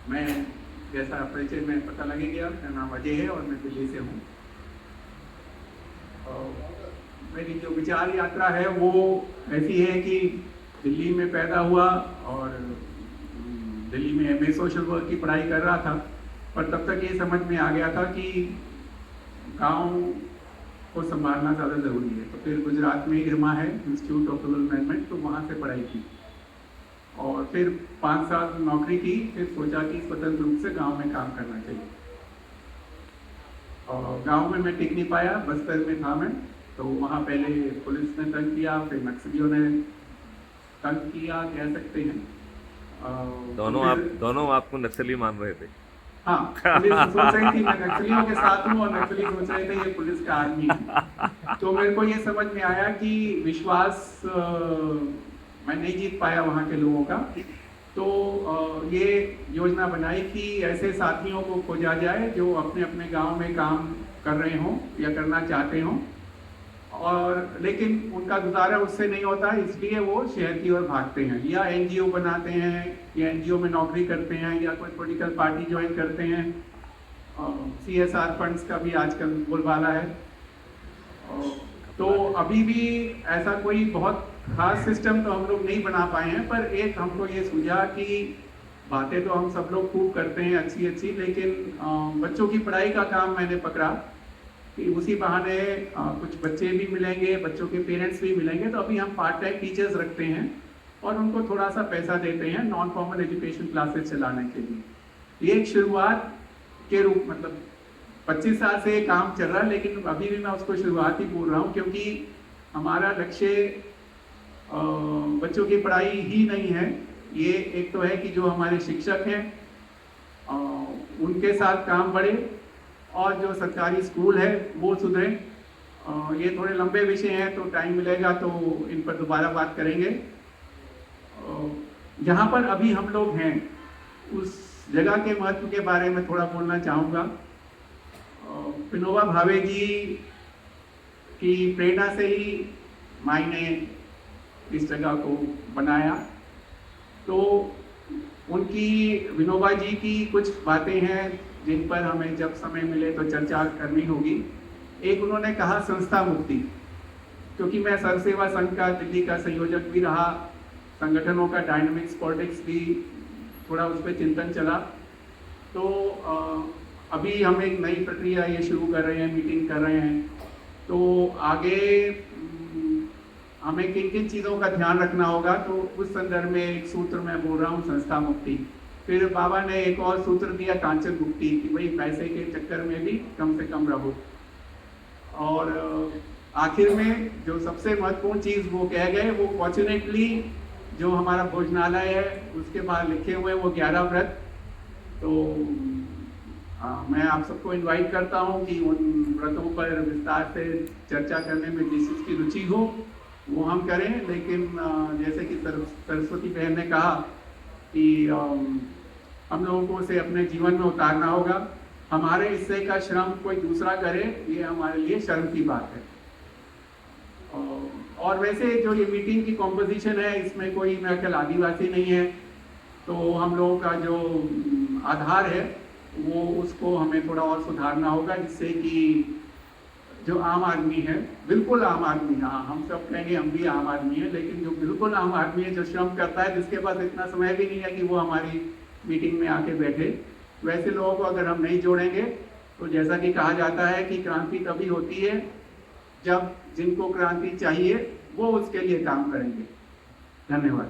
मैं जैसा परिचय में पता लगे गया, मेरा नाम अजय है और मैं दिल्ली से हूँ। मेरी जो विचार यात्रा है वो ऐसी है कि दिल्ली में पैदा हुआ और दिल्ली में एमए सोशल वर्क की पढ़ाई कर रहा था, पर तब तक ये समझ में आ गया था कि गांव को संभालना ज़्यादा ज़रूरी है। तो फिर गुजरात में इरमा है, इंस्टीट्यूट ऑफ रूरल मैनेजमेंट, तो वहाँ से पढ़ाई की और फिर 5 साल नौकरी की। फिर सोचा कि स्वतंत्र रूप से गांव में काम करना चाहिए। और गांव में मैं टिक नहीं पाया, बस्तर में था मैं, तो वहाँ पहले पुलिस ने तंग किया, फिर नक्सलियों ने तंग किया, कह सकते हैं। तो फिर दोनों आपको नक्सली मान रहे थे। हाँ, पुलिस सोच रही थी मैं नक्सलियों के साथ हूँ और नक्सली सोच रहे थे ये पुलिस का आदमी है। तो मेरे को ये समझ में आया कि विश्वास मैं नहीं जीत पाया वहाँ के लोगों का। तो ये योजना बनाई कि ऐसे साथियों को खोजा जाए जो अपने अपने गांव में काम कर रहे हों या करना चाहते हों, और लेकिन उनका गुजारा उससे नहीं होता, इसलिए वो शहर की ओर भागते हैं या एनजीओ बनाते हैं या एनजीओ में नौकरी करते हैं या कोई पॉलिटिकल पार्टी ज्वाइन करते हैं। सीएसआर फंड्स का भी आजकल बोलबाला है। तो अभी भी ऐसा कोई बहुत खास सिस्टम तो हम लोग नहीं बना पाए हैं, पर एक हमको ये सूझा कि बातें तो हम सब लोग खूब करते हैं अच्छी अच्छी, लेकिन बच्चों की पढ़ाई का काम मैंने पकड़ा कि उसी बहाने कुछ बच्चे भी मिलेंगे, बच्चों के पेरेंट्स भी मिलेंगे। तो अभी हम पार्ट टाइम टीचर्स रखते हैं और उनको थोड़ा सा पैसा देते हैं नॉन फॉर्मल एजुकेशन क्लासेस चलाने के लिए। ये एक शुरुआत के रूप, मतलब 25 साल से काम चल रहा है, लेकिन अभी भी मैं उसको शुरुआत ही बोल रहा हूँ, क्योंकि हमारा लक्ष्य बच्चों की पढ़ाई ही नहीं है। ये एक तो है कि जो हमारे शिक्षक हैं उनके साथ काम बढ़े और जो सरकारी स्कूल है वो सुधरे। ये थोड़े लंबे विषय हैं, तो टाइम मिलेगा तो इन पर दोबारा बात करेंगे। जहाँ पर अभी हम लोग हैं उस जगह के महत्व के बारे में थोड़ा बोलना चाहूँगा। विनोबा भावे जी की प्रेरणा से ही माई ने इस जगह को बनाया। तो उनकी, विनोबा जी की कुछ बातें हैं जिन पर हमें जब समय मिले तो चर्चा करनी होगी। एक उन्होंने कहा संस्था मुक्ति, क्योंकि मैं सरसेवा संघ का दिल्ली का संयोजक भी रहा, संगठनों का डायनामिक्स पॉलिटिक्स भी थोड़ा उस पर चिंतन चला। तो अभी हम एक नई प्रक्रिया ये शुरू कर रहे हैं, मीटिंग कर रहे हैं। तो आगे हमें किन किन चीज़ों का ध्यान रखना होगा, तो उस संदर्भ में एक सूत्र मैं बोल रहा हूँ, संस्था मुक्ति। फिर बाबा ने एक और सूत्र दिया, कांचन मुक्ति, कि भाई पैसे के चक्कर में भी कम से कम रहो। और आखिर में जो सबसे महत्वपूर्ण चीज़ वो कह गए, वो फॉर्चुनेटली जो हमारा भोजनालय है उसके बाहर लिखे हुए वो 11 व्रत। तो मैं आप सबको इनवाइट करता हूँ कि उन व्रतों पर विस्तार से चर्चा करने में जिस चीज़ की रुचि हो वो हम करें। लेकिन जैसे कि सरस्वती बहन ने कहा कि हम लोगों को उसे अपने जीवन में उतारना होगा। हमारे हिस्से का श्रम कोई दूसरा करे, ये हमारे लिए शर्म की बात है। और वैसे जो ये मीटिंग की कॉम्पोजिशन है, इसमें कोई मेरा ख्याल आदिवासी नहीं है, तो हम लोगों का जो आधार है वो उसको हमें थोड़ा और सुधारना होगा, जिससे कि जो आम आदमी है, बिल्कुल आम आदमी, हाँ हम सब कहेंगे हम भी आम आदमी है, लेकिन जो बिल्कुल आम आदमी है, जो श्रम करता है, जिसके पास इतना समय भी नहीं है कि वो हमारी मीटिंग में आके बैठे, वैसे लोगों को अगर हम नहीं जोड़ेंगे तो जैसा कि कहा जाता है कि क्रांति तभी होती है जब जिनको क्रांति चाहिए वो उसके लिए काम करेंगे। धन्यवाद।